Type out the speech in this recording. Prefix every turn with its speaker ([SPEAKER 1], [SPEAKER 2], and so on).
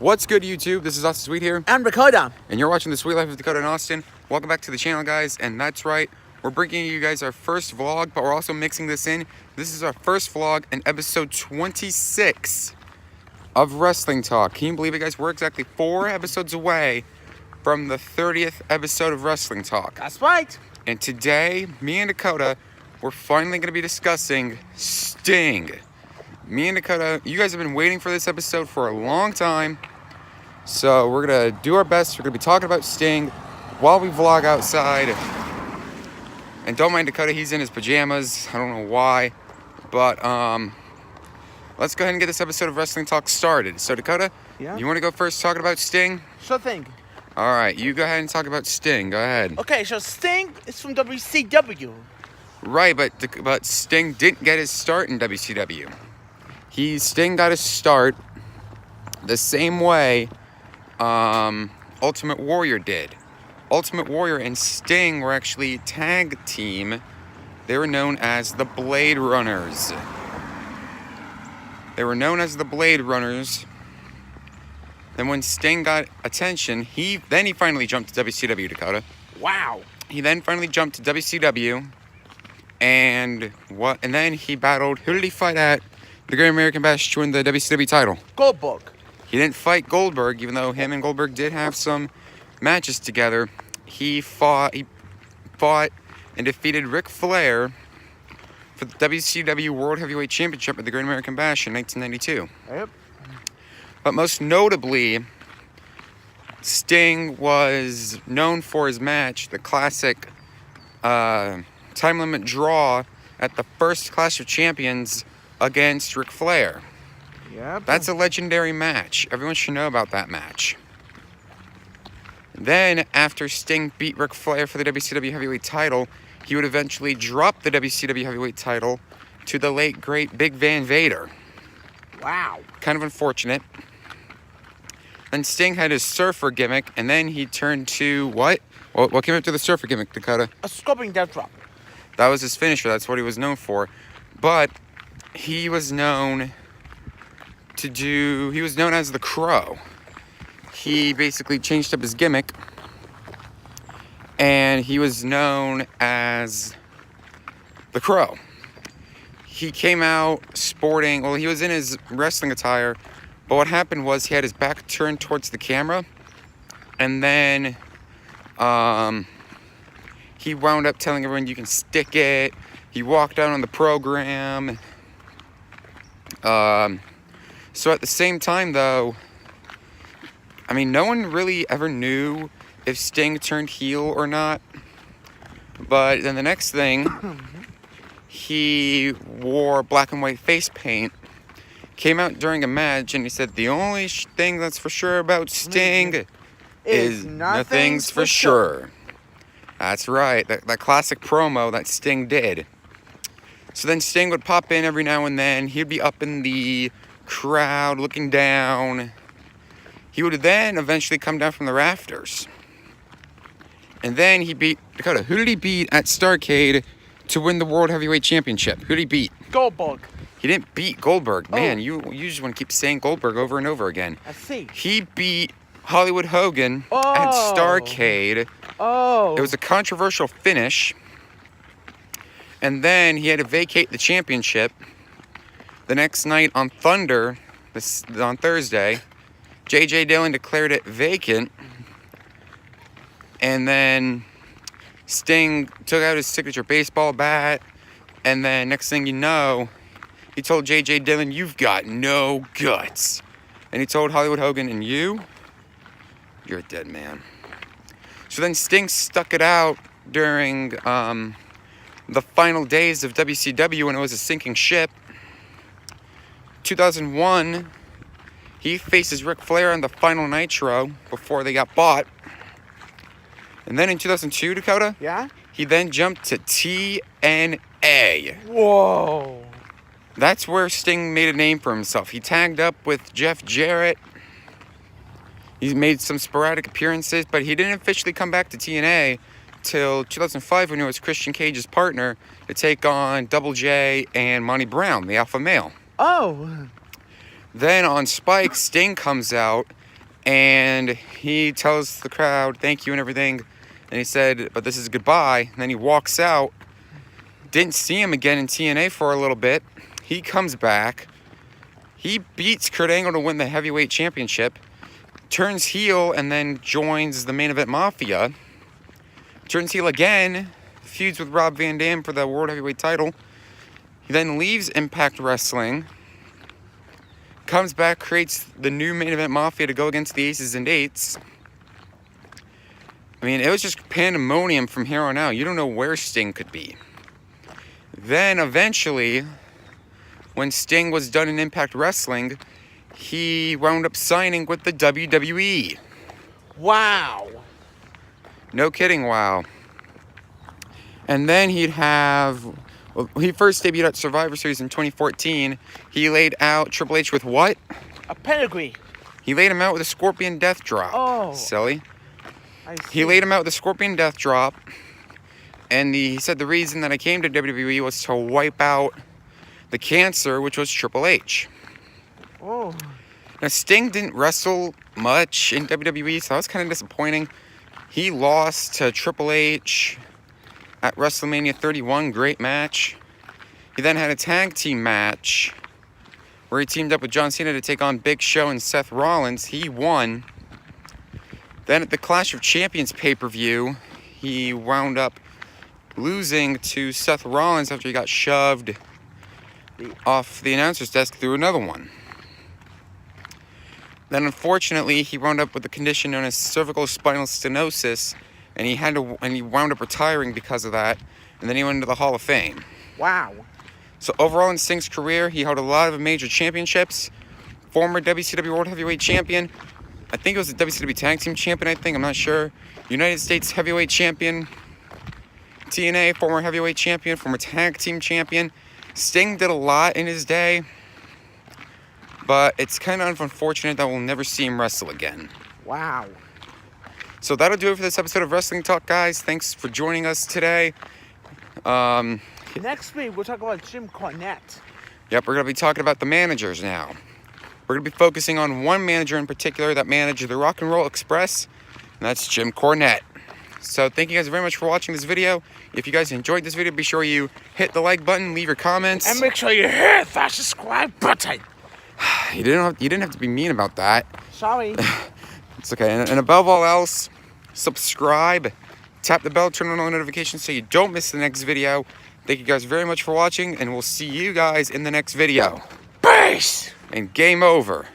[SPEAKER 1] What's good, YouTube? This is Austin Sweet here.
[SPEAKER 2] And Dakota.
[SPEAKER 1] And you're watching The Sweet Life of Dakota and Austin. Welcome back to the channel, guys. And that's right, we're bringing you guys our first vlog, but we're also mixing this in. This is our first vlog in episode 26 of Wrestling Talk. Can you believe it, guys? We're exactly 4 episodes away from the 30th episode of Wrestling Talk.
[SPEAKER 2] That's right.
[SPEAKER 1] And today, me and Dakota, we're finally going to be discussing Sting. Me and Dakota, you guys have been waiting for this episode for a long time. So we're going to do our best. We're going to be talking about Sting while we vlog outside. And don't mind Dakota, he's in his pajamas. I don't know why. But let's go ahead and get this episode of Wrestling Talk started. So Dakota, you want to go first talking about Sting?
[SPEAKER 2] Sure thing.
[SPEAKER 1] All right, you go ahead and talk about Sting. Go ahead.
[SPEAKER 2] Okay, so Sting is from WCW.
[SPEAKER 1] Right, but Sting didn't get his start in WCW. Sting got his start the same way Ultimate Warrior did. Ultimate Warrior and Sting were actually a tag team. They were known as the Blade Runners. Then when Sting got attention, he finally jumped to WCW, Dakota.
[SPEAKER 2] Wow.
[SPEAKER 1] He then finally jumped to WCW. And then he battled, who did he fight at the Great American Bash to win the WCW title?
[SPEAKER 2] Goldberg.
[SPEAKER 1] He didn't fight Goldberg, even though him and Goldberg did have some matches together. He fought and defeated Ric Flair for the WCW World Heavyweight Championship at the Great American Bash in 1992.
[SPEAKER 2] Yep.
[SPEAKER 1] But most notably, Sting was known for his match, the classic time limit draw at the first Clash of Champions against Ric Flair.
[SPEAKER 2] Yep.
[SPEAKER 1] That's a legendary match. Everyone should know about that match. Then, after Sting beat Ric Flair for the WCW Heavyweight title, he would eventually drop the WCW Heavyweight title to the late, great Big Van Vader.
[SPEAKER 2] Wow.
[SPEAKER 1] Kind of unfortunate. Then Sting had his surfer gimmick, and then he turned to what? What came after the surfer gimmick, Dakota?
[SPEAKER 2] A scorpion death drop.
[SPEAKER 1] That was his finisher. That's what he was known for. But he was known as the Crow. He basically changed up his gimmick, and he was known as the Crow. He came out sporting, he was in his wrestling attire, but what happened was he had his back turned towards the camera, and then he wound up telling everyone you can stick it. He walked out on the program. So at the same time, though, no one really ever knew if Sting turned heel or not. But then the next thing, he wore black and white face paint, came out during a match, and he said, the only thing that's for sure about Sting is nothing's for sure. That's right, that classic promo that Sting did. So then Sting would pop in every now and then. He'd be up in the crowd looking down. He would then eventually come down from the rafters. And then he beat Dakota. Who did he beat at Starrcade to win the World Heavyweight Championship? Who did he beat?
[SPEAKER 2] Goldberg.
[SPEAKER 1] He didn't beat Goldberg. Man, you just want to keep saying Goldberg over and over again.
[SPEAKER 2] I see.
[SPEAKER 1] He beat Hollywood Hogan at Starrcade.
[SPEAKER 2] Oh.
[SPEAKER 1] It was a controversial finish. And then he had to vacate the championship. The next night on Thunder, on Thursday, J.J. Dillon declared it vacant. And then Sting took out his signature baseball bat. And then next thing you know, he told J.J. Dillon, you've got no guts. And he told Hollywood Hogan, and you're a dead man. So then Sting stuck it out during the final days of WCW when it was a sinking ship. 2001, he faces Ric Flair on the final Nitro before they got bought. And then in 2002, Dakota, he then jumped to TNA.
[SPEAKER 2] Whoa.
[SPEAKER 1] That's where Sting made a name for himself. He tagged up with Jeff Jarrett. He made some sporadic appearances, but he didn't officially come back to TNA till 2005 when he was Christian Cage's partner to take on Double J and Monty Brown, the alpha male.
[SPEAKER 2] Oh.
[SPEAKER 1] Then on Spike, Sting comes out And he tells the crowd, thank you and everything. And he said, but this is goodbye. And then he walks out. Didn't see him again in TNA for a little bit. He comes back. He beats Kurt Angle to win the heavyweight championship. Turns heel and then joins the Main Event Mafia. Turns heel again. Feuds with Rob Van Dam for the World Heavyweight title. He then leaves Impact Wrestling. Comes back, creates the new Main Event Mafia to go against the Aces and Eights. I mean, it was just pandemonium from here on out. You don't know where Sting could be. Then eventually, when Sting was done in Impact Wrestling, he wound up signing with the WWE.
[SPEAKER 2] Wow.
[SPEAKER 1] No kidding, wow. And then he first debuted at Survivor Series in 2014. He laid out Triple H with what?
[SPEAKER 2] A pedigree.
[SPEAKER 1] He laid him out with a Scorpion Death Drop.
[SPEAKER 2] Oh.
[SPEAKER 1] Silly.
[SPEAKER 2] I see.
[SPEAKER 1] He laid him out with a Scorpion Death Drop. And he said the reason that I came to WWE was to wipe out the cancer, which was Triple H.
[SPEAKER 2] Oh.
[SPEAKER 1] Now, Sting didn't wrestle much in WWE, so that was kind of disappointing. He lost to Triple H at WrestleMania 31, great match. He then had a tag team match where he teamed up with John Cena to take on Big Show and Seth Rollins. He won. Then at the Clash of Champions pay-per-view, he wound up losing to Seth Rollins after he got shoved off the announcer's desk through another one. Then unfortunately, he wound up with a condition known as cervical spinal stenosis, and he wound up retiring because of that, and then he went into the Hall of Fame.
[SPEAKER 2] Wow.
[SPEAKER 1] So overall in Sting's career, he held a lot of major championships. Former WCW World Heavyweight Champion. I think it was the WCW Tag Team Champion, I'm not sure. United States Heavyweight Champion. TNA, former Heavyweight Champion, former Tag Team Champion. Sting did a lot in his day, but it's kind of unfortunate that we'll never see him wrestle again.
[SPEAKER 2] Wow.
[SPEAKER 1] So that'll do it for this episode of Wrestling Talk, guys. Thanks for joining us today.
[SPEAKER 2] Next week, we'll talk about Jim Cornette.
[SPEAKER 1] Yep, we're going to be talking about the managers now. We're going to be focusing on one manager in particular that managed the Rock and Roll Express, and that's Jim Cornette. So thank you guys very much for watching this video. If you guys enjoyed this video, be sure you hit the like button, leave your comments.
[SPEAKER 2] And make sure you hit that subscribe button.
[SPEAKER 1] You didn't have to be mean about that.
[SPEAKER 2] Sorry.
[SPEAKER 1] It's okay. And above all else, subscribe, tap the bell, turn on all notifications so you don't miss the next video. Thank you guys very much for watching, and we'll see you guys in the next video.
[SPEAKER 2] Peace.
[SPEAKER 1] And game over.